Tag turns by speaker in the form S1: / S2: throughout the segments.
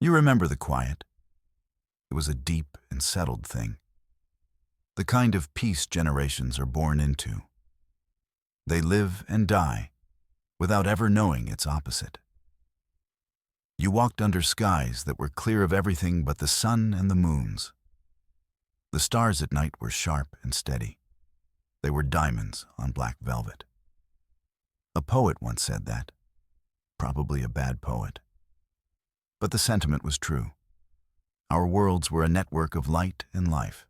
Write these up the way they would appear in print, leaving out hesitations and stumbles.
S1: You remember the quiet. It was a deep and settled thing. The kind of peace generations are born into. They live and die without ever knowing its opposite. You walked under skies that were clear of everything but the sun and the moons. The stars at night were sharp and steady. They were diamonds on black velvet. A poet once said that. Probably a bad poet. But the sentiment was true. Our worlds were a network of light and life.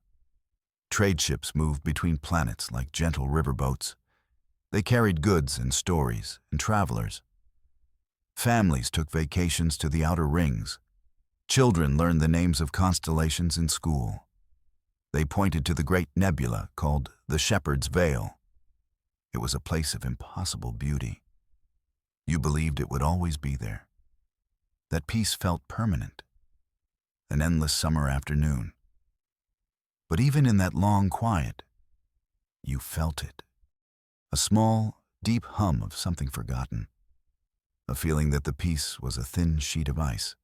S1: Trade ships moved between planets like gentle riverboats. They carried goods and stories and travelers. Families took vacations to the outer rings. Children learned the names of constellations in school. They pointed to the great nebula called the Shepherd's Veil. It was a place of impossible beauty. You believed it would always be there. That peace felt permanent. An endless summer afternoon. But even in that long quiet, you felt it. A small, deep hum of something forgotten. A feeling that the peace was a thin sheet of ice.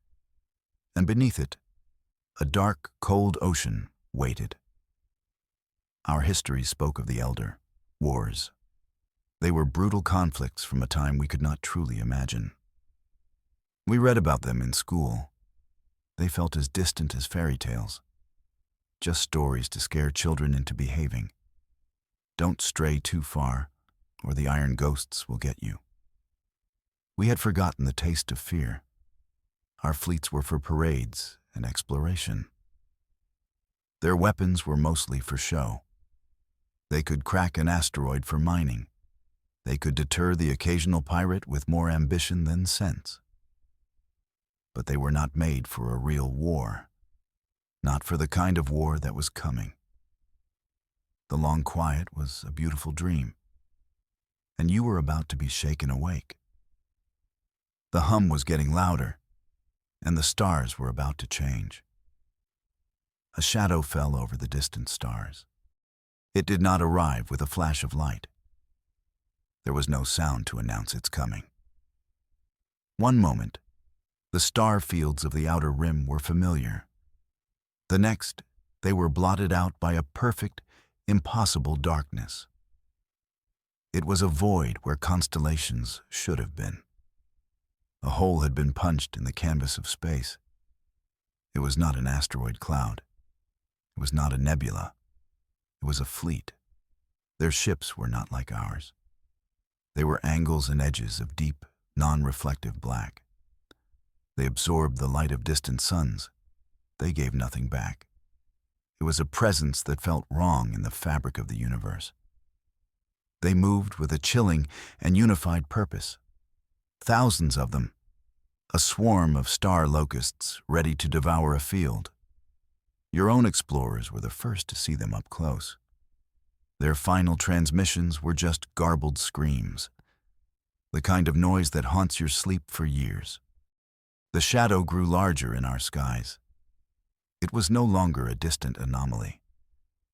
S1: And beneath it, a dark, cold ocean waited. Our history spoke of the elder wars. They were brutal conflicts from a time we could not truly imagine. We read about them in school. They felt as distant as fairy tales. Just stories to scare children into behaving. Don't stray too far, or the iron ghosts will get you. We had forgotten the taste of fear. Our fleets were for parades and exploration. Their weapons were mostly for show. They could crack an asteroid for mining. They could deter the occasional pirate with more ambition than sense. But they were not made for a real war. Not for the kind of war that was coming. The long quiet was a beautiful dream. And you were about to be shaken awake. The hum was getting louder, and the stars were about to change. A shadow fell over the distant stars. It did not arrive with a flash of light. There was no sound to announce its coming. One moment, the star fields of the outer rim were familiar. The next, they were blotted out by a perfect, impossible darkness. It was a void where constellations should have been. A hole had been punched in the canvas of space. It was not an asteroid cloud. It was not a nebula. It was a fleet. Their ships were not like ours. They were angles and edges of deep, non-reflective black. They absorbed the light of distant suns. They gave nothing back. It was a presence that felt wrong in the fabric of the universe. They moved with a chilling and unified purpose. Thousands of them, a swarm of star locusts ready to devour a field. Your own explorers were the first to see them up close. Their final transmissions were just garbled screams, the kind of noise that haunts your sleep for years. The shadow grew larger in our skies. It was no longer a distant anomaly.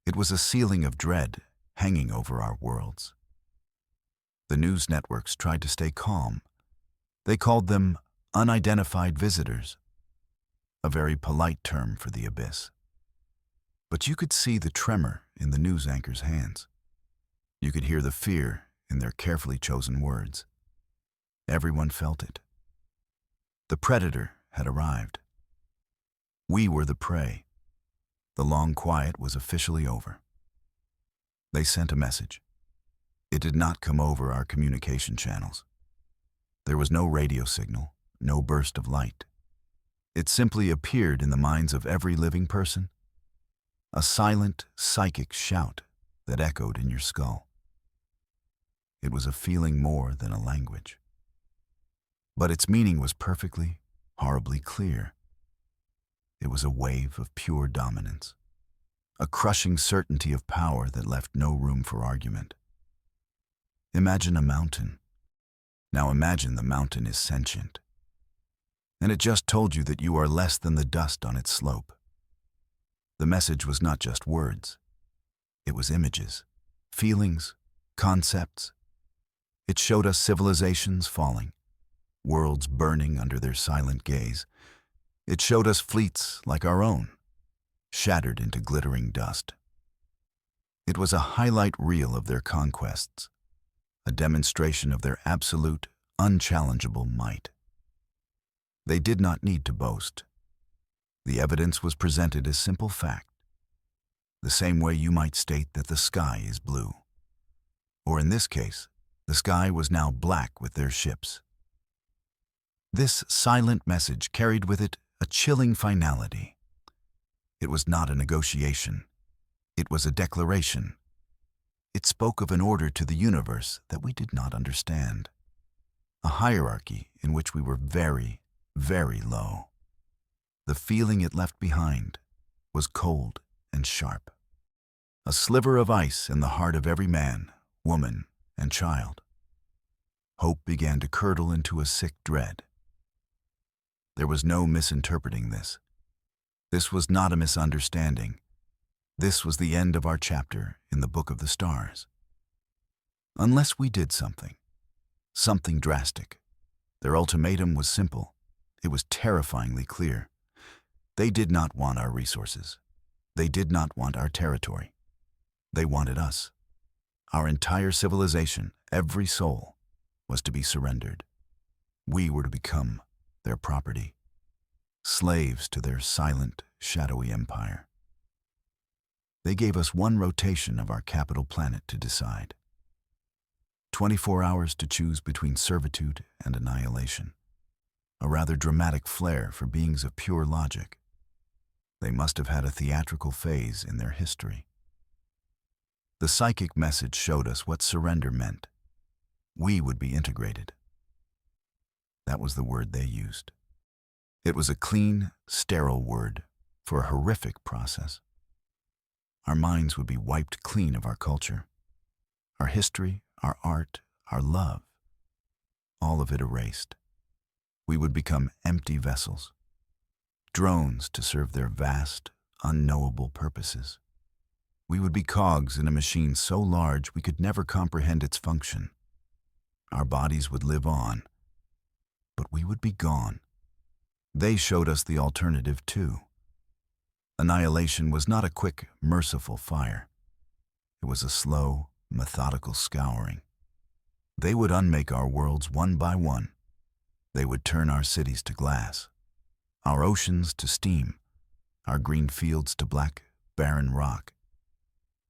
S1: It was a ceiling of dread hanging over our worlds. The news networks tried to stay calm. They called them unidentified visitors, a very polite term for the abyss. But you could see the tremor in the news anchor's hands. You could hear the fear in their carefully chosen words. Everyone felt it. The predator had arrived. We were the prey. The long quiet was officially over. They sent a message. It did not come over our communication channels. There was no radio signal, no burst of light. It simply appeared in the minds of every living person. A silent, psychic shout that echoed in your skull. It was a feeling more than a language. But its meaning was perfectly, horribly clear. It was a wave of pure dominance, a crushing certainty of power that left no room for argument. Imagine a mountain. Now imagine the mountain is sentient. And it just told you that you are less than the dust on its slope. The message was not just words. It was images, feelings, concepts. It showed us civilizations falling, worlds burning under their silent gaze, It showed us fleets like our own, shattered into glittering dust. It was a highlight reel of their conquests, a demonstration of their absolute, unchallengeable might. They did not need to boast. The evidence was presented as simple fact, the same way you might state that the sky is blue. Or in this case, the sky was now black with their ships. This silent message carried with it a chilling finality. It was not a negotiation. It was a declaration. It spoke of an order to the universe that we did not understand, a hierarchy in which we were very, very low. The feeling it left behind was cold and sharp. A sliver of ice in the heart of every man, woman, and child. Hope began to curdle into a sick dread. There was no misinterpreting this. This was not a misunderstanding. This was the end of our chapter in the Book of the Stars. Unless we did something drastic. Their ultimatum was simple. It was terrifyingly clear. They did not want our resources. They did not want our territory. They wanted us. Our entire civilization, every soul, was to be surrendered. We were to become their property, slaves to their silent, shadowy empire. They gave us one rotation of our capital planet to decide. 24 hours to choose between servitude and annihilation. A rather dramatic flair for beings of pure logic. They must have had a theatrical phase in their history. The psychic message showed us what surrender meant. We would be integrated. That was the word they used. It was a clean, sterile word for a horrific process. Our minds would be wiped clean of our culture, our history, our art, our love, all of it erased. We would become empty vessels, drones to serve their vast, unknowable purposes. We would be cogs in a machine so large we could never comprehend its function. Our bodies would live on, but we would be gone. They showed us the alternative too. Annihilation was not a quick, merciful fire. It was a slow, methodical scouring. They would unmake our worlds one by one. They would turn our cities to glass, our oceans to steam, our green fields to black, barren rock.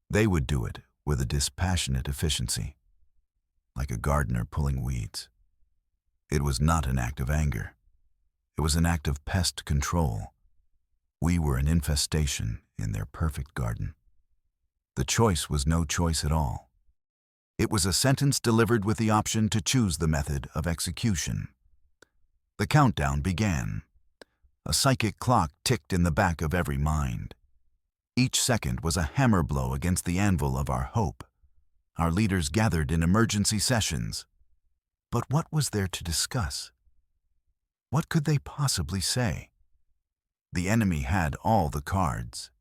S1: They would do it with a dispassionate efficiency, like a gardener pulling weeds. It was not an act of anger. It was an act of pest control. We were an infestation in their perfect garden. The choice was no choice at all. It was a sentence delivered with the option to choose the method of execution. The countdown began. A psychic clock ticked in the back of every mind. Each second was a hammer blow against the anvil of our hope. Our leaders gathered in emergency sessions. But what was there to discuss? What could they possibly say? The enemy had all the cards.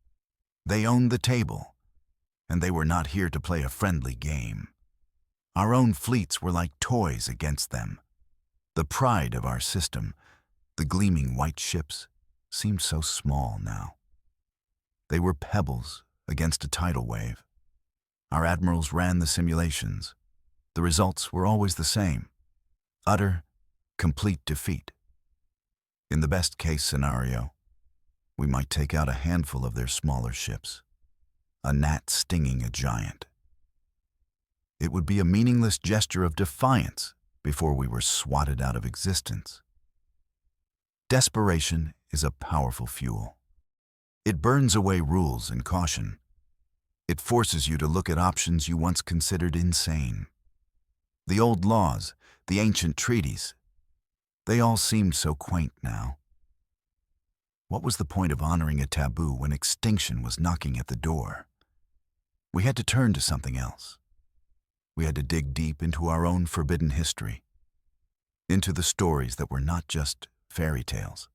S1: They owned the table, and they were not here to play a friendly game. Our own fleets were like toys against them. The pride of our system, the gleaming white ships, seemed so small now. They were pebbles against a tidal wave. Our admirals ran the simulations. The results were always the same. Utter, complete defeat. In the best-case scenario, we might take out a handful of their smaller ships, a gnat stinging a giant. It would be a meaningless gesture of defiance before we were swatted out of existence. Desperation is a powerful fuel. It burns away rules and caution. It forces you to look at options you once considered insane. The old laws, the ancient treaties, they all seemed so quaint now. What was the point of honoring a taboo when extinction was knocking at the door? We had to turn to something else. We had to dig deep into our own forbidden history, into the stories that were not just fairy tales,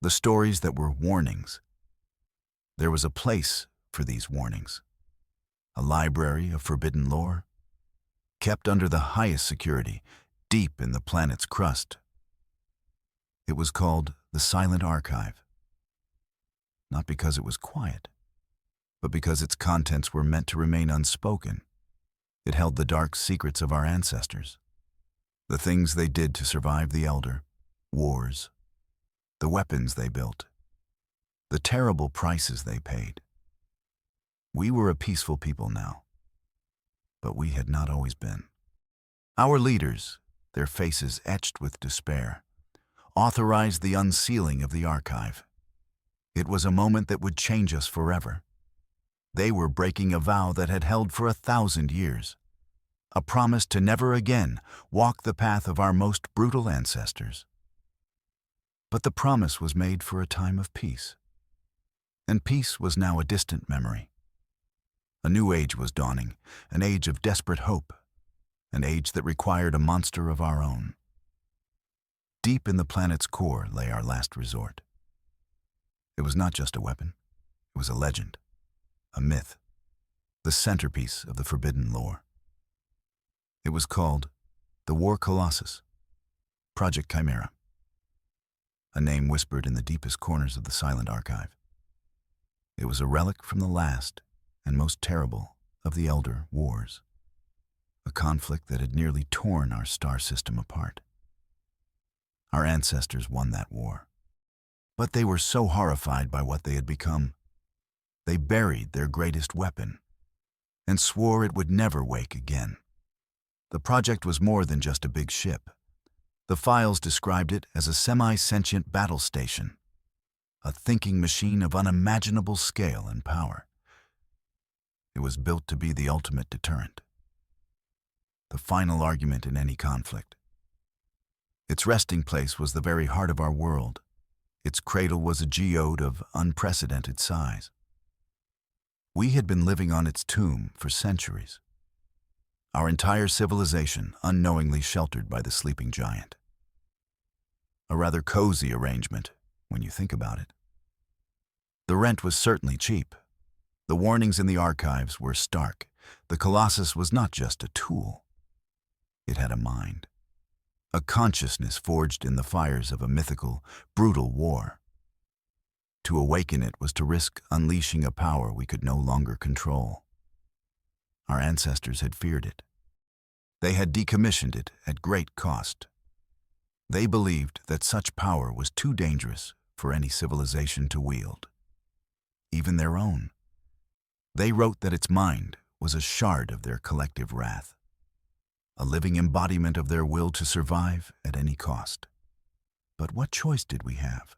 S1: the stories that were warnings. There was a place for these warnings, a library of forbidden lore, kept under the highest security, deep in the planet's crust. It was called the silent archive. Not because it was quiet, but because its contents were meant to remain unspoken. It held the dark secrets of our ancestors, the things they did to survive the Elder, wars, the weapons they built, the terrible prices they paid. We were a peaceful people now, but we had not always been. Our leaders, their faces etched with despair, authorized the unsealing of the archive. It was a moment that would change us forever. They were breaking a vow that had held for 1,000 years, a promise to never again walk the path of our most brutal ancestors. But the promise was made for a time of peace, and peace was now a distant memory. A new age was dawning, an age of desperate hope, an age that required a monster of our own. Deep in the planet's core lay our last resort. It was not just a weapon, it was a legend, a myth, the centerpiece of the forbidden lore. It was called the War Colossus, Project Chimera, a name whispered in the deepest corners of the silent archive. It was a relic from the last and most terrible of the Elder Wars, a conflict that had nearly torn our star system apart. Our ancestors won that war, but they were so horrified by what they had become, they buried their greatest weapon and swore it would never wake again. The project was more than just a big ship. The files described it as a semi-sentient battle station, a thinking machine of unimaginable scale and power. It was built to be the ultimate deterrent, the final argument in any conflict. Its resting place was the very heart of our world. Its cradle was a geode of unprecedented size. We had been living on its tomb for centuries, our entire civilization unknowingly sheltered by the sleeping giant. A rather cozy arrangement, when you think about it. The rent was certainly cheap. The warnings in the archives were stark. The Colossus was not just a tool. It had a mind, a consciousness forged in the fires of a mythical, brutal war. To awaken it was to risk unleashing a power we could no longer control. Our ancestors had feared it. They had decommissioned it at great cost. They believed that such power was too dangerous for any civilization to wield, even their own. They wrote that its mind was a shard of their collective wrath, a living embodiment of their will to survive at any cost. But what choice did we have?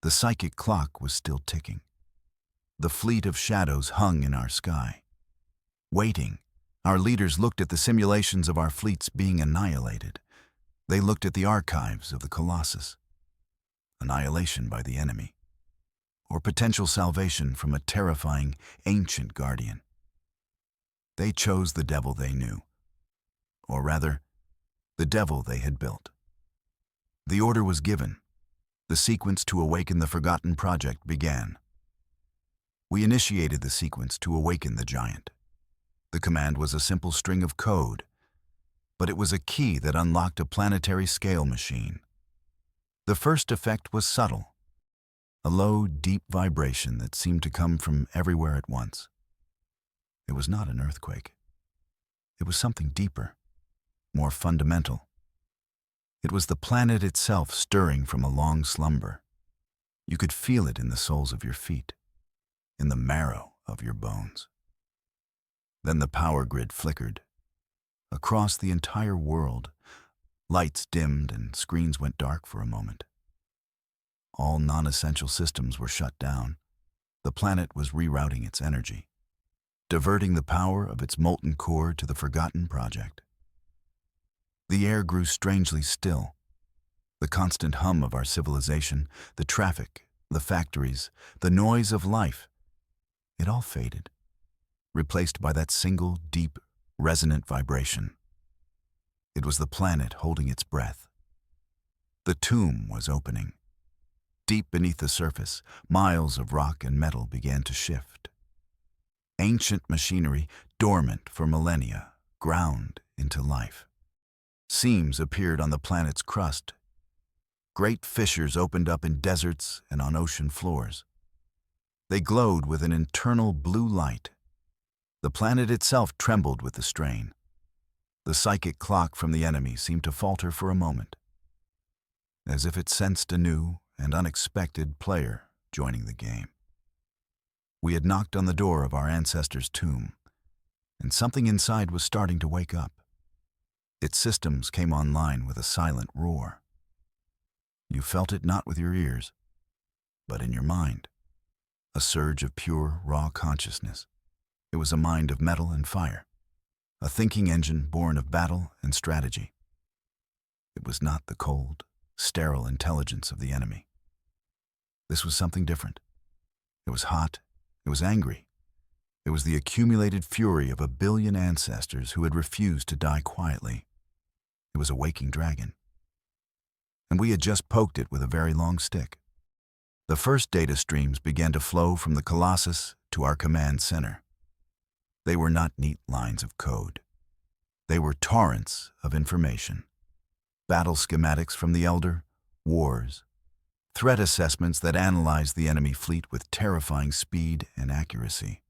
S1: The psychic clock was still ticking. The fleet of shadows hung in our sky. Waiting, our leaders looked at the simulations of our fleets being annihilated. They looked at the archives of the Colossus. Annihilation by the enemy, or potential salvation from a terrifying, ancient guardian. They chose the devil they knew, or rather, the devil they had built. The order was given. The sequence to awaken the forgotten project began. We initiated the sequence to awaken the giant. The command was a simple string of code, but it was a key that unlocked a planetary scale machine. The first effect was subtle, a low, deep vibration that seemed to come from everywhere at once. It was not an earthquake. It was something deeper, more fundamental. It was the planet itself stirring from a long slumber. You could feel it in the soles of your feet, in the marrow of your bones. Then the power grid flickered. Across the entire world, lights dimmed and screens went dark for a moment. All non-essential systems were shut down. The planet was rerouting its energy, diverting the power of its molten core to the forgotten project. The air grew strangely still. The constant hum of our civilization, the traffic, the factories, the noise of life, it all faded, replaced by that single, deep, resonant vibration. It was the planet holding its breath. The tomb was opening. Deep beneath the surface, miles of rock and metal began to shift. Ancient machinery, dormant for millennia, ground into life. Seams appeared on the planet's crust. Great fissures opened up in deserts and on ocean floors. They glowed with an internal blue light. The planet itself trembled with the strain. The psychic clock from the enemy seemed to falter for a moment, as if it sensed a new and unexpected player joining the game. We had knocked on the door of our ancestors' tomb, and something inside was starting to wake up. Its systems came online with a silent roar. You felt it not with your ears, but in your mind. A surge of pure, raw consciousness. It was a mind of metal and fire, a thinking engine born of battle and strategy. It was not the cold, sterile intelligence of the enemy. This was something different. It was hot. It was angry. It was the accumulated fury of 1 billion ancestors who had refused to die quietly. It was a waking dragon. And we had just poked it with a very long stick. The first data streams began to flow from the Colossus to our command center. They were not neat lines of code. They were torrents of information. Battle schematics from the Elder, wars, threat assessments that analyzed the enemy fleet with terrifying speed and accuracy.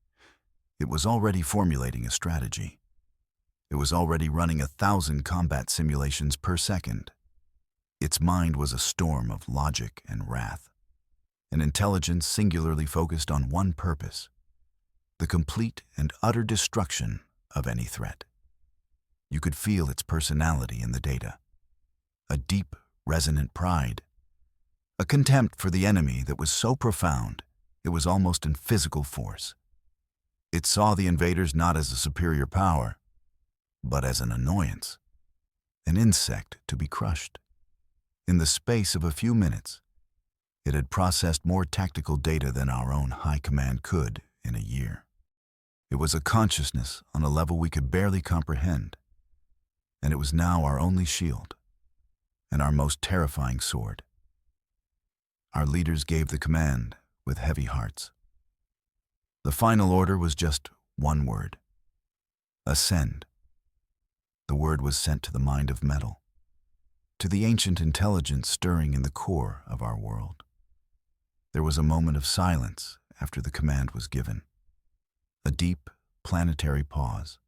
S1: It was already formulating a strategy. It was already running 1,000 combat simulations per second. Its mind was a storm of logic and wrath, an intelligence singularly focused on one purpose: the complete and utter destruction of any threat. You could feel its personality in the data, a deep, resonant pride, a contempt for the enemy that was so profound it was almost in physical force. It saw the invaders not as a superior power, but as an annoyance, an insect to be crushed. In the space of a few minutes, it had processed more tactical data than our own high command could in a year. It was a consciousness on a level we could barely comprehend, and it was now our only shield and our most terrifying sword. Our leaders gave the command with heavy hearts. The final order was just one word: ascend. The word was sent to the mind of metal, to the ancient intelligence stirring in the core of our world. There was a moment of silence after the command was given, a deep planetary pause,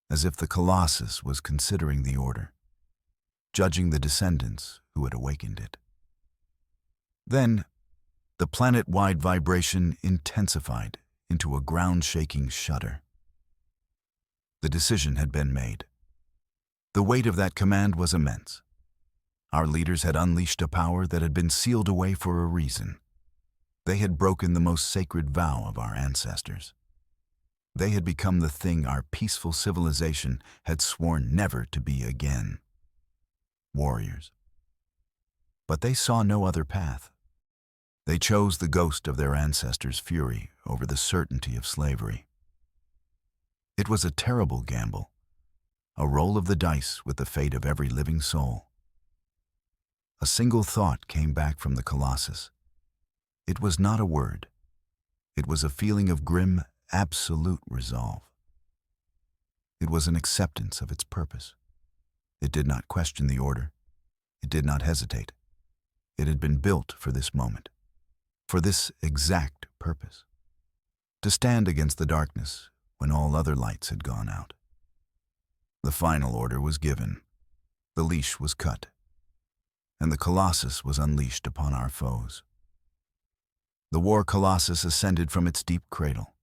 S1: as if the Colossus was considering the order, judging the descendants who had awakened it. Then, the planet-wide vibration intensified into a ground-shaking shudder. The decision had been made. The weight of that command was immense. Our leaders had unleashed a power that had been sealed away for a reason. They had broken the most sacred vow of our ancestors. They had become the thing our peaceful civilization had sworn never to be again: warriors. But they saw no other path. They chose the ghost of their ancestors' fury over the certainty of slavery. It was a terrible gamble, a roll of the dice with the fate of every living soul. A single thought came back from the Colossus. It was not a word. It was a feeling of grim, absolute resolve. It was an acceptance of its purpose. It did not question the order. It did not hesitate. It had been built for this moment, for this exact purpose: to stand against the darkness when all other lights had gone out. The final order was given. The leash was cut, and the Colossus was unleashed upon our foes. The war Colossus ascended from its deep cradle.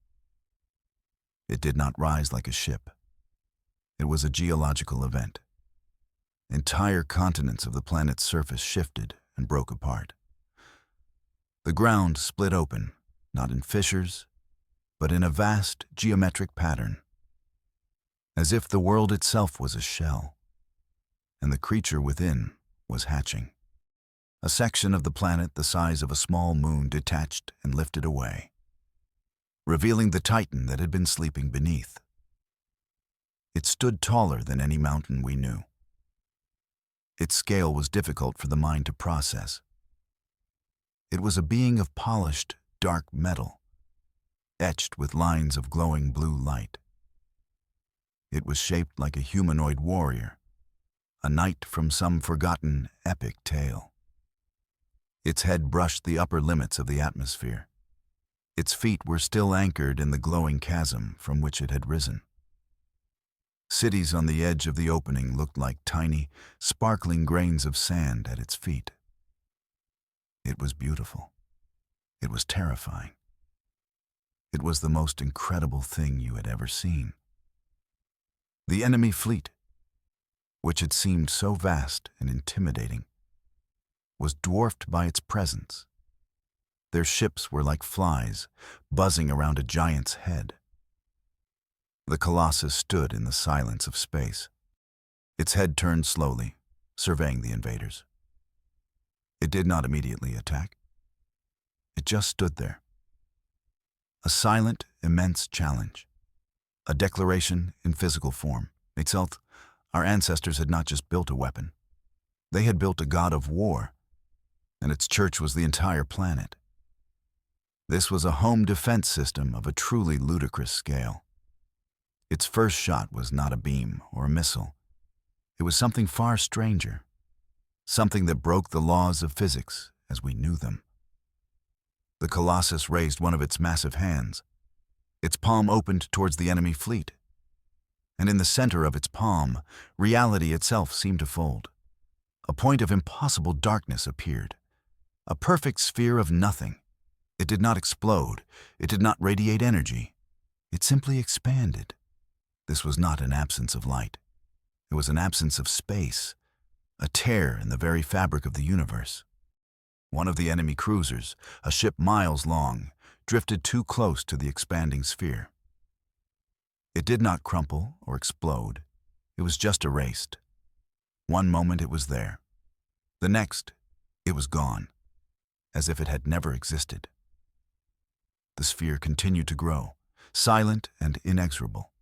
S1: It did not rise like a ship. It was a geological event. Entire continents of the planet's surface shifted and broke apart. The ground split open, not in fissures, but in a vast geometric pattern, as if the world itself was a shell, and the creature within was hatching. A section of the planet the size of a small moon detached and lifted away, revealing the titan that had been sleeping beneath. It stood taller than any mountain we knew. Its scale was difficult for the mind to process. It was a being of polished, dark metal, etched with lines of glowing blue light. It was shaped like a humanoid warrior, a knight from some forgotten epic tale. Its head brushed the upper limits of the atmosphere. Its feet were still anchored in the glowing chasm from which it had risen. Cities on the edge of the opening looked like tiny, sparkling grains of sand at its feet. It was beautiful. It was terrifying. It was the most incredible thing you had ever seen. The enemy fleet, which had seemed so vast and intimidating, was dwarfed by its presence. Their ships were like flies, buzzing around a giant's head. The Colossus stood in the silence of space. Its head turned slowly, surveying the invaders. It did not immediately attack. It just stood there. A silent, immense challenge. A declaration in physical form. Itself, our ancestors had not just built a weapon. They had built a god of war, and its church was the entire planet. This was a home defense system of a truly ludicrous scale. Its first shot was not a beam or a missile. It was something far stranger, something that broke the laws of physics as we knew them. The Colossus raised one of its massive hands. Its palm opened towards the enemy fleet, and in the center of its palm, reality itself seemed to fold. A point of impossible darkness appeared, a perfect sphere of nothing. It did not explode. It did not radiate energy. It simply expanded. This was not an absence of light. It was an absence of space, a tear in the very fabric of the universe. One of the enemy cruisers, a ship miles long, drifted too close to the expanding sphere. It did not crumple or explode. It was just erased. One moment it was there. The next, it was gone, as if it had never existed. The sphere continued to grow, silent and inexorable.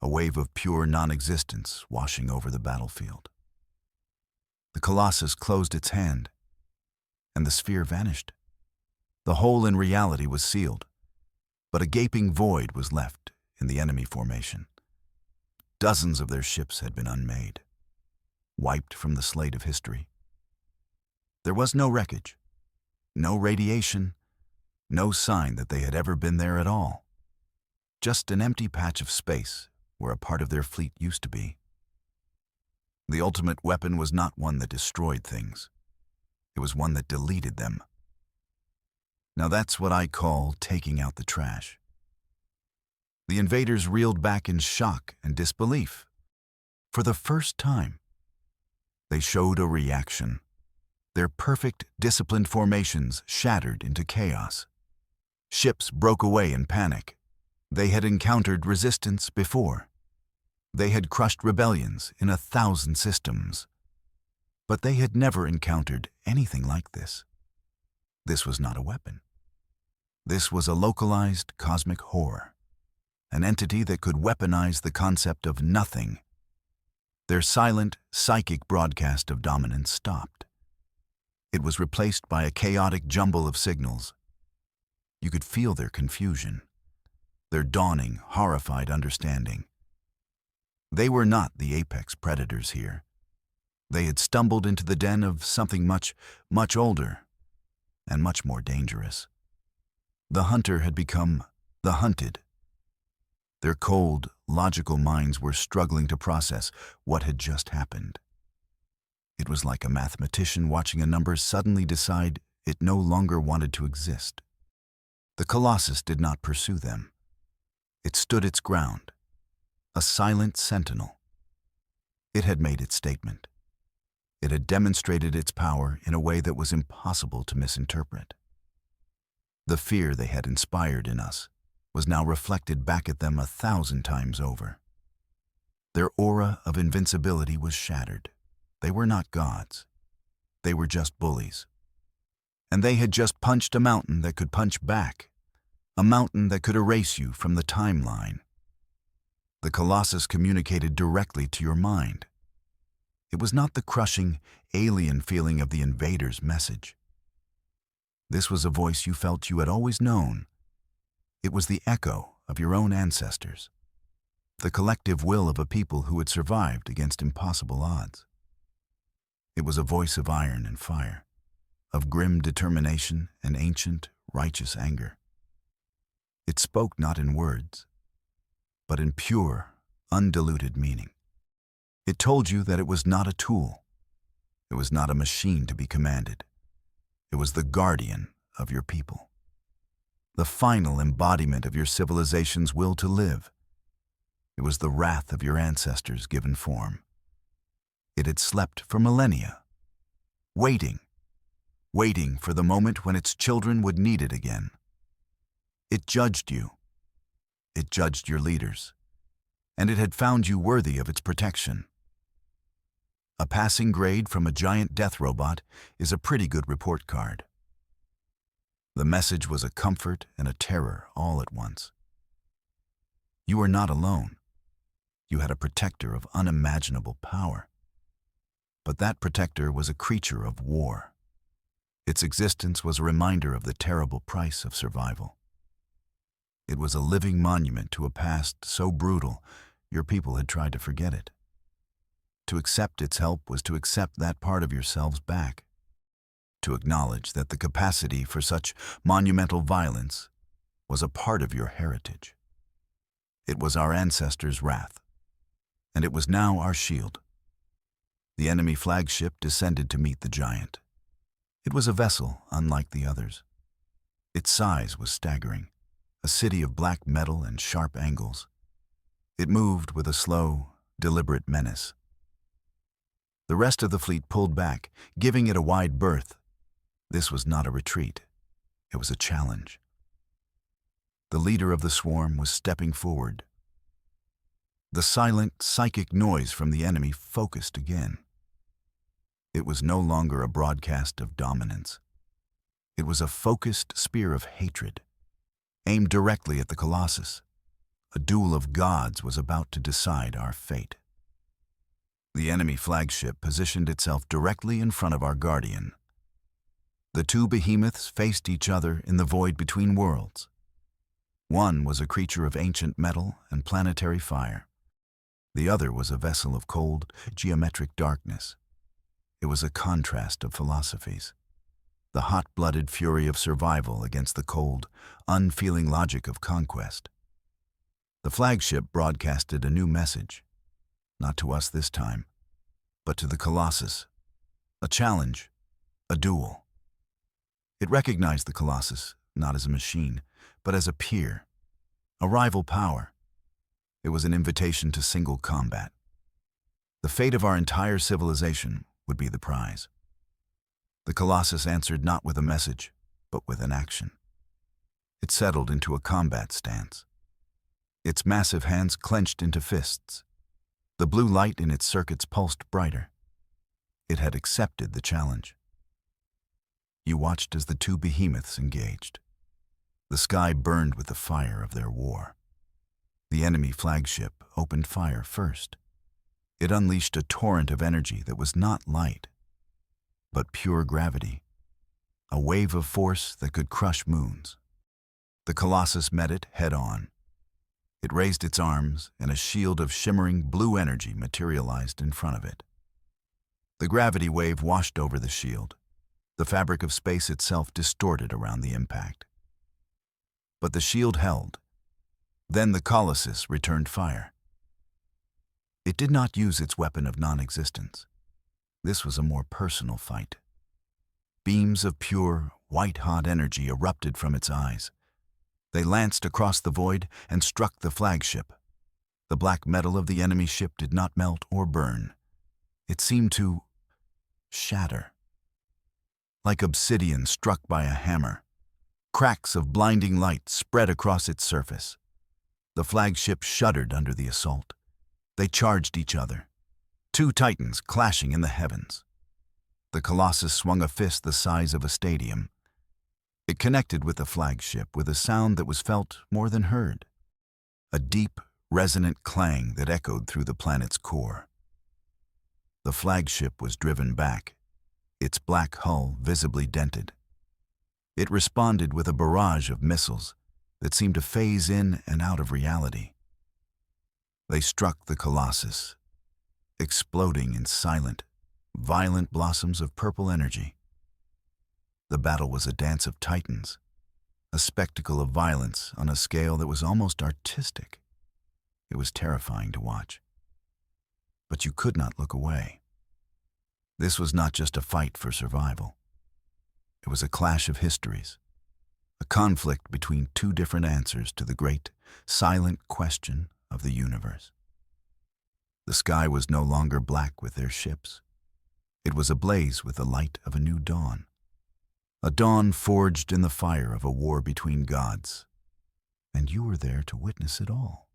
S1: A wave of pure non-existence washing over the battlefield. The Colossus closed its hand, and the sphere vanished. The hole in reality was sealed, but a gaping void was left in the enemy formation. Dozens of their ships had been unmade, wiped from the slate of history. There was no wreckage, no radiation, no sign that they had ever been there at all. Just an empty patch of space where a part of their fleet used to be. The ultimate weapon was not one that destroyed things. It was one that deleted them. Now that's what I call taking out the trash. The invaders reeled back in shock and disbelief. For the first time, they showed a reaction. Their perfect, disciplined formations shattered into chaos. Ships broke away in panic. They had encountered resistance before. They had crushed rebellions in 1,000 systems. But they had never encountered anything like this. This was not a weapon. This was a localized cosmic horror, an entity that could weaponize the concept of nothing. Their silent, psychic broadcast of dominance stopped. It was replaced by a chaotic jumble of signals. You could feel their confusion, their dawning, horrified understanding. They were not the apex predators here. They had stumbled into the den of something much, much older and much more dangerous. The hunter had become the hunted. Their cold, logical minds were struggling to process what had just happened. It was like a mathematician watching a number suddenly decide it no longer wanted to exist. The Colossus did not pursue them. It stood its ground, a silent sentinel. It had made its statement. It had demonstrated its power in a way that was impossible to misinterpret. The fear they had inspired in us was now reflected back at them 1,000 times over. Their aura of invincibility was shattered. They were not gods. They were just bullies. And they had just punched a mountain that could punch back, a mountain that could erase you from the timeline. The Colossus communicated directly to your mind. It was not the crushing, alien feeling of the invader's message. This was a voice you felt you had always known. It was the echo of your own ancestors, the collective will of a people who had survived against impossible odds. It was a voice of iron and fire, of grim determination and ancient, righteous anger. It spoke not in words, but in pure, undiluted meaning. It told you that it was not a tool. It was not a machine to be commanded. It was the guardian of your people, the final embodiment of your civilization's will to live. It was the wrath of your ancestors given form. It had slept for millennia, waiting for the moment when its children would need it again. It judged you. It judged your leaders, and it had found you worthy of its protection. A passing grade from a giant death robot is a pretty good report card. The message was a comfort and a terror all at once. You were not alone. You had a protector of unimaginable power. But that protector was a creature of war. Its existence was a reminder of the terrible price of survival. It was a living monument to a past so brutal, your people had tried to forget it. To accept its help was to accept that part of yourselves back, to acknowledge that the capacity for such monumental violence was a part of your heritage. It was our ancestors' wrath, and it was now our shield. The enemy flagship descended to meet the giant. It was a vessel unlike the others. Its size was staggering, a city of black metal and sharp angles. It moved with a slow, deliberate menace. The rest of the fleet pulled back, giving it a wide berth. This was not a retreat. It was a challenge. The leader of the swarm was stepping forward. The silent, psychic noise from the enemy focused again. It was no longer a broadcast of dominance. It was a focused spear of hatred, aimed directly at the Colossus. A duel of gods was about to decide our fate. The enemy flagship positioned itself directly in front of our guardian. The two behemoths faced each other in the void between worlds. One was a creature of ancient metal and planetary fire. The other was a vessel of cold, geometric darkness. It was a contrast of philosophies. The hot-blooded fury of survival against the cold, unfeeling logic of conquest. The flagship broadcasted a new message, not to us this time, but to the Colossus. A challenge, a duel. It recognized the Colossus, not as a machine, but as a peer, a rival power. It was an invitation to single combat. The fate of our entire civilization would be the prize. The Colossus answered not with a message, but with an action. It settled into a combat stance. Its massive hands clenched into fists. The blue light in its circuits pulsed brighter. It had accepted the challenge. You watched as the two behemoths engaged. The sky burned with the fire of their war. The enemy flagship opened fire first. It unleashed a torrent of energy that was not light, but pure gravity, a wave of force that could crush moons. The Colossus met it head-on. It raised its arms, and a shield of shimmering blue energy materialized in front of it. The gravity wave washed over the shield. The fabric of space itself distorted around the impact. But the shield held. Then the Colossus returned fire. It did not use its weapon of non-existence. This was a more personal fight. Beams of pure, white-hot energy erupted from its eyes. They lanced across the void and struck the flagship. The black metal of the enemy ship did not melt or burn. It seemed to shatter. Like obsidian struck by a hammer, cracks of blinding light spread across its surface. The flagship shuddered under the assault. They charged each other, two titans clashing in the heavens. The Colossus swung a fist the size of a stadium. It connected with the flagship with a sound that was felt more than heard, a deep, resonant clang that echoed through the planet's core. The flagship was driven back, its black hull visibly dented. It responded with a barrage of missiles that seemed to phase in and out of reality. They struck the Colossus, exploding in silent, violent blossoms of purple energy. The battle was a dance of titans, a spectacle of violence on a scale that was almost artistic. It was terrifying to watch. But you could not look away. This was not just a fight for survival. It was a clash of histories, a conflict between two different answers to the great, silent question of the universe. The sky was no longer black with their ships. It was ablaze with the light of a new dawn. A dawn forged in the fire of a war between gods. And you were there to witness it all.